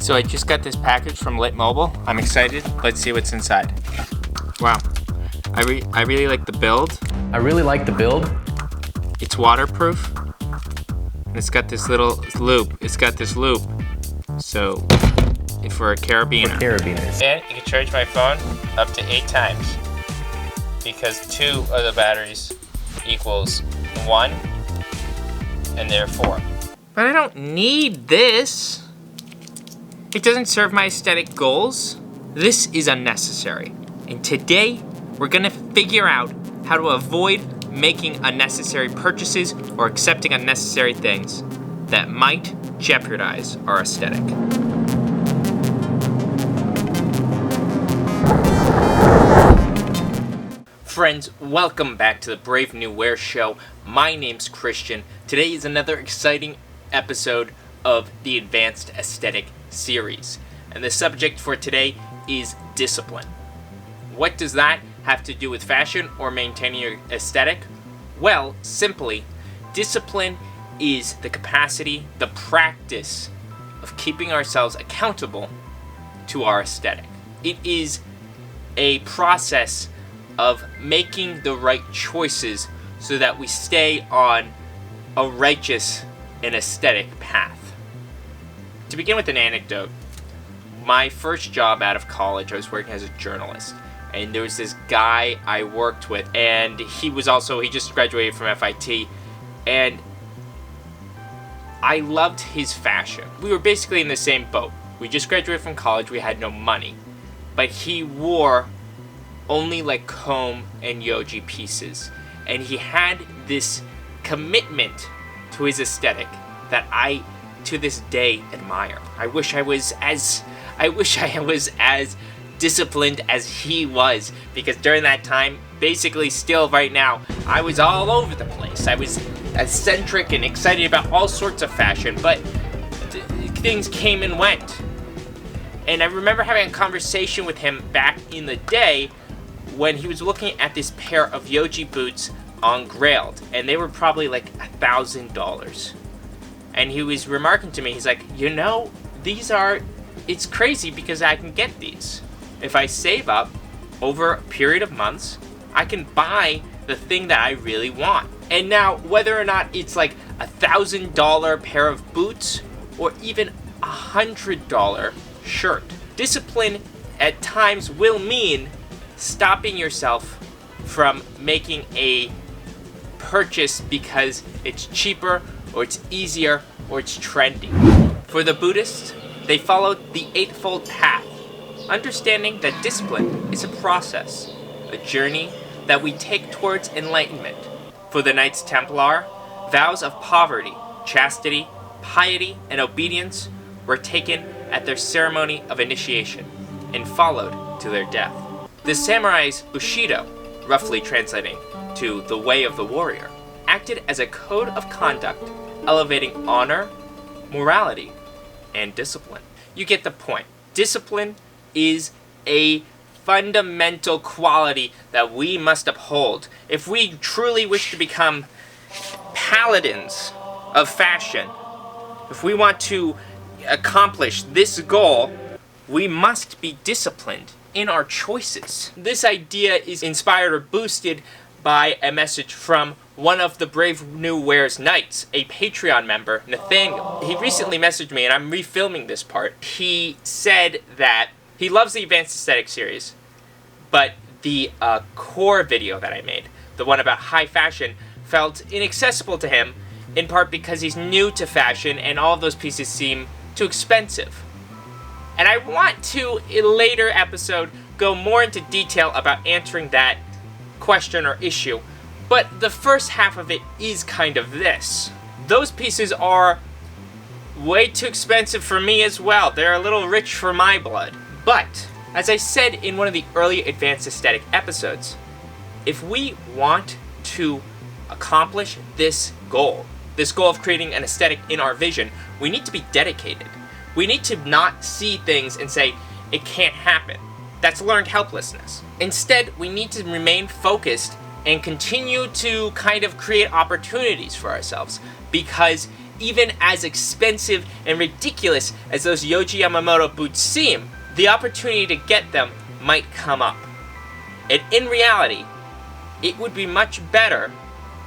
So I just got this package from Lit Mobile. I'm excited. Let's see what's inside. Wow. I really like the build. It's waterproof. And it's got this little loop. So, for a carabiner. And you can charge my phone up to 8 times. Because 2 of the batteries equals 1. And therefore. But I don't need this. It doesn't serve my aesthetic goals. This is unnecessary. And today, we're gonna figure out how to avoid making unnecessary purchases or accepting unnecessary things that might jeopardize our aesthetic. Friends, welcome back to the Brave New Wear Show. My name's Christian. Today is another exciting episode of the Advanced Aesthetic series. And the subject for today is discipline. What does that have to do with fashion or maintaining your aesthetic? Well, simply, discipline is the capacity, the practice of keeping ourselves accountable to our aesthetic. It is a process of making the right choices so that we stay on a righteous and aesthetic path. To begin with an anecdote, my first job out of college, I was working as a journalist. And there was this guy I worked with, and he just graduated from FIT, and I loved his fashion. We were basically in the same boat. We just graduated from college, we had no money. But he wore only like comb and yoji pieces. And he had this commitment to his aesthetic that I, to this day, admire. I wish I was as disciplined as he was, because during that time, basically still right now, I was all over the place. I was eccentric and excited about all sorts of fashion, but things came and went. And I remember having a conversation with him back in the day when he was looking at this pair of yoji boots on Grailed, and they were probably like $1,000. And he was remarking to me, he's like, it's crazy because I can get these. If I save up over a period of months, I can buy the thing that I really want. And now, whether or not it's like $1,000 pair of boots or even $100 shirt, discipline at times will mean stopping yourself from making a purchase because it's cheaper or it's easier or it's trendy. For the Buddhists, they followed the Eightfold Path, understanding that discipline is a process, a journey that we take towards enlightenment. For the Knights Templar, vows of poverty, chastity, piety, and obedience were taken at their ceremony of initiation and followed to their death. The samurai's Bushido, roughly translating to the way of the warrior, acted as a code of conduct, elevating honor, morality, and discipline. You get the point. Discipline is a fundamental quality that we must uphold. If we truly wish to become paladins of fashion, if we want to accomplish this goal, we must be disciplined in our choices. This idea is inspired or boosted by a message from one of the Brave New Wear's Knights, a Patreon member, Nathaniel. He recently messaged me, and I'm refilming this part. He said that he loves the Advanced Aesthetic series, but the core video that I made, the one about high fashion, felt inaccessible to him, in part because he's new to fashion and all of those pieces seem too expensive. And I want to, in a later episode, go more into detail about answering that question or issue, but the first half of it is kind of this. Those pieces are way too expensive for me as well. They're a little rich for my blood. But, as I said in one of the early Advanced Aesthetic episodes, if we want to accomplish this goal of creating an aesthetic in our vision, we need to be dedicated. We need to not see things and say, it can't happen. That's learned helplessness. Instead, we need to remain focused and continue to kind of create opportunities for ourselves, because even as expensive and ridiculous as those Yohji Yamamoto boots seem, the opportunity to get them might come up. And in reality, it would be much better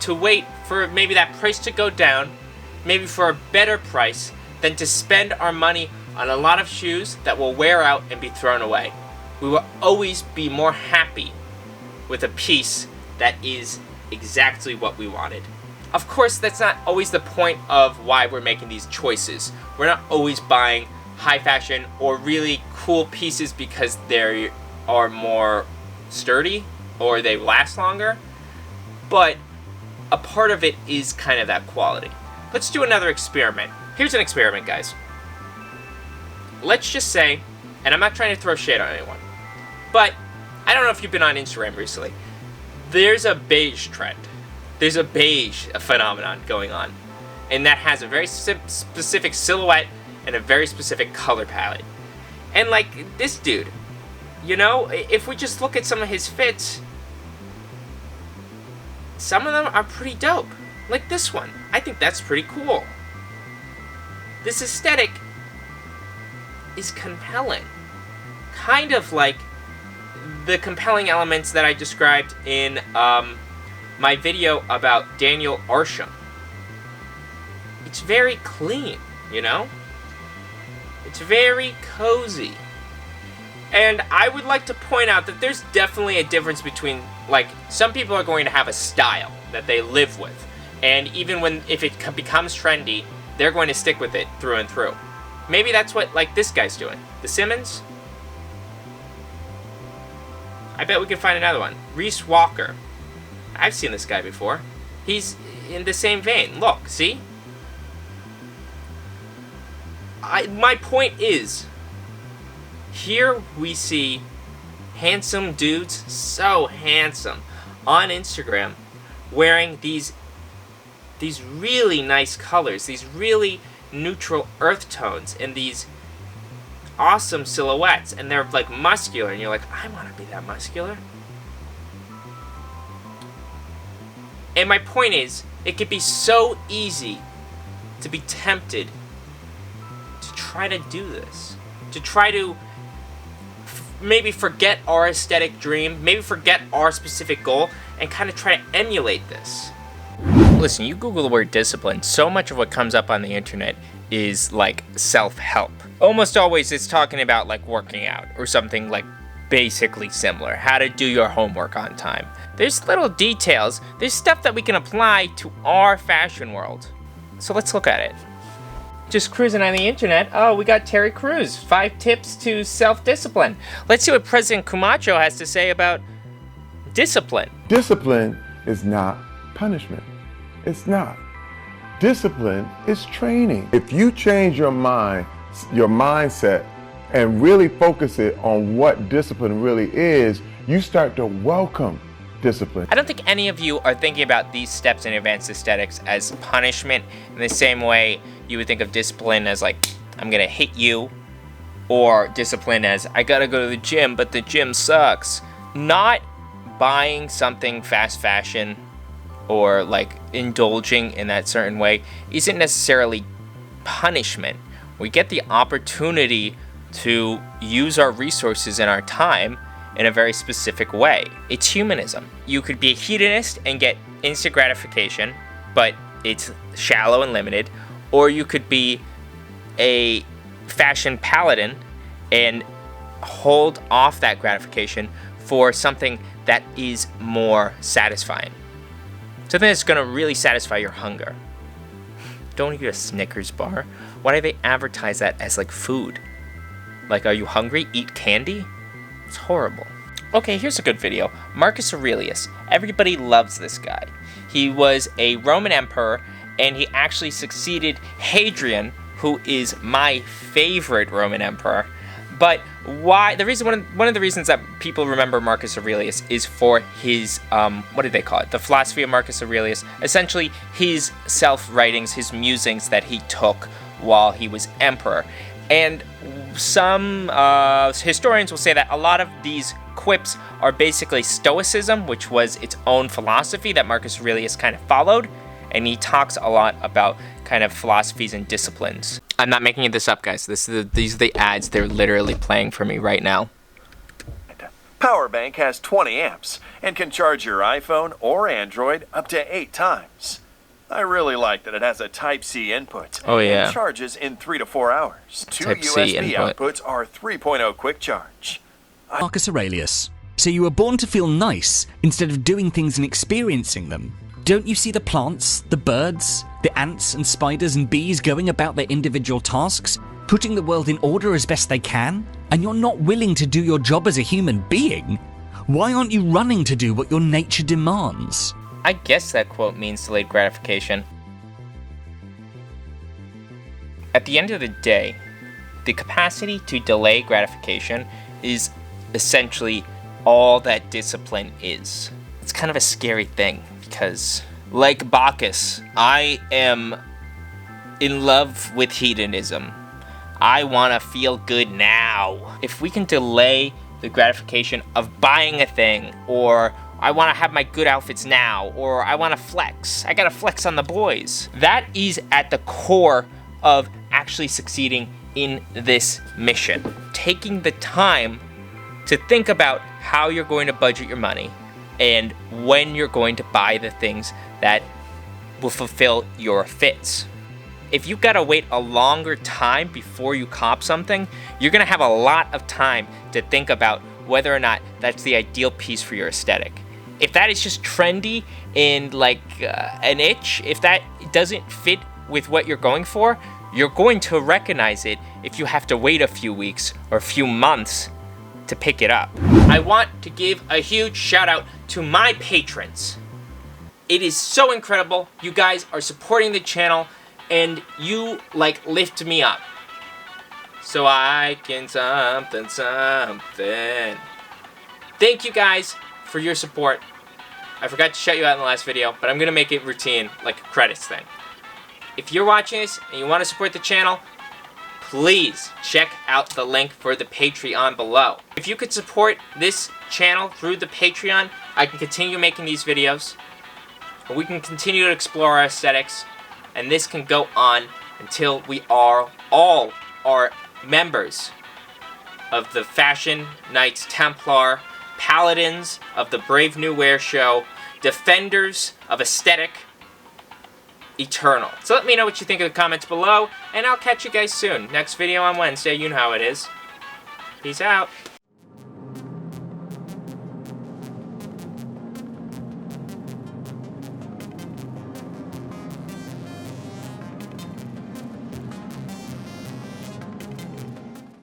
to wait for maybe that price to go down, maybe for a better price, than to spend our money on a lot of shoes that will wear out and be thrown away. We will always be more happy with a piece that is exactly what we wanted. Of course, that's not always the point of why we're making these choices. We're not always buying high fashion or really cool pieces because they are more sturdy or they last longer, but a part of it is kind of that quality. Let's do another experiment. Here's an experiment, guys. Let's just say, and I'm not trying to throw shade on anyone, but I don't know if you've been on Instagram recently. There's a beige trend. There's a beige phenomenon going on, and that has a very specific silhouette and a very specific color palette. And like this dude, you know, if we just look at some of his fits, some of them are pretty dope. Like this one. I think that's pretty cool. This aesthetic is compelling. Kind of like the compelling elements that I described in my video about Daniel Arsham. It's very clean, you know? It's very cozy. And I would like to point out that there's definitely a difference between, like, some people are going to have a style that they live with. And even if it becomes trendy, they're going to stick with it through and through. Maybe that's what, like, this guy's doing. The Simmons? I bet we can find another one. Reese Walker. I've seen this guy before. He's in the same vein. Look, see? My point is, here we see handsome dudes, so handsome, on Instagram, wearing these really nice colors, these really neutral earth tones, and these awesome silhouettes, and they're like muscular, and you're like, I want to be that muscular. And my point is, it could be so easy to be tempted to try to do this, to try to maybe forget our aesthetic dream, maybe forget our specific goal, and kind of try to emulate this. Listen, you Google the word discipline, so much of what comes up on the internet is like self-help. Almost always it's talking about like working out or something like basically similar, how to do your homework on time. There's little details, there's stuff that we can apply to our fashion world. So let's look at it. Just cruising on the internet, oh, we got Terry Crews, 5 tips to self-discipline. Let's see what President Camacho has to say about discipline. Discipline is not punishment. It's not. Discipline is training. If you change your mindset, and really focus it on what discipline really is, you start to welcome discipline. I don't think any of you are thinking about these steps in advanced aesthetics as punishment in the same way you would think of discipline as like, I'm gonna hit you, or discipline as, I gotta go to the gym, but the gym sucks. Not buying something fast fashion or like indulging in that certain way isn't necessarily punishment. We get the opportunity to use our resources and our time in a very specific way. It's humanism. You could be a hedonist and get instant gratification, but it's shallow and limited, or you could be a fashion paladin and hold off that gratification for something that is more satisfying. Something that's gonna really satisfy your hunger. Don't eat a Snickers bar. Why do they advertise that as like food? Like, are you hungry? Eat candy? It's horrible. Okay, here's a good video. Marcus Aurelius. Everybody loves this guy. He was a Roman emperor, and he actually succeeded Hadrian, who is my favorite Roman emperor. But why? One of the reasons that people remember Marcus Aurelius is for his what do they call it? The philosophy of Marcus Aurelius. Essentially, his self-writings, his musings that he took while he was emperor. And some historians will say that a lot of these quips are basically Stoicism, which was its own philosophy that Marcus Aurelius kind of followed. And he talks a lot about kind of philosophies and disciplines. I'm not making this up, guys. These are the ads. They're literally playing for me right now. Power bank has 20 amps and can charge your iPhone or Android up to 8 times. I really like that it has a Type-C input. Oh, yeah. And charges in 3 to 4 hours. 2 Type-C USB input. outputs are 3.0 quick charge. Marcus Aurelius. So you were born to feel nice instead of doing things and experiencing them. Don't you see the plants, the birds, the ants and spiders and bees going about their individual tasks, putting the world in order as best they can? And you're not willing to do your job as a human being? Why aren't you running to do what your nature demands? I guess that quote means delayed gratification. At the end of the day, the capacity to delay gratification is essentially all that discipline is. It's kind of a scary thing because, like Bacchus, I am in love with hedonism. I want to feel good now. If we can delay the gratification of buying a thing, or I want to have my good outfits now, or I want to flex. I gotta flex on the boys. That is at the core of actually succeeding in this mission. Taking the time to think about how you're going to budget your money and when you're going to buy the things that will fulfill your fits. If you've got to wait a longer time before you cop something, you're gonna have a lot of time to think about whether or not that's the ideal piece for your aesthetic. If that is just trendy and like an itch, if that doesn't fit with what you're going for, you're going to recognize it if you have to wait a few weeks or a few months to pick it up. I want to give a huge shout out to my patrons. It is so incredible. You guys are supporting the channel and you like lift me up so I can something. Thank you guys for your support. I forgot to shout you out in the last video, but I'm gonna make it routine, like a credits thing. If you're watching this and you want to support the channel, please check out the link for the Patreon below. If you could support this channel through the Patreon, I can continue making these videos. We can continue to explore our aesthetics, and this can go on until we are all members of the Fashion Knights Templar, Paladins of the Brave New Wear Show, Defenders of Aesthetic, Eternal. So let me know what you think in the comments below, and I'll catch you guys soon. Next video on Wednesday, you know how it is. Peace out.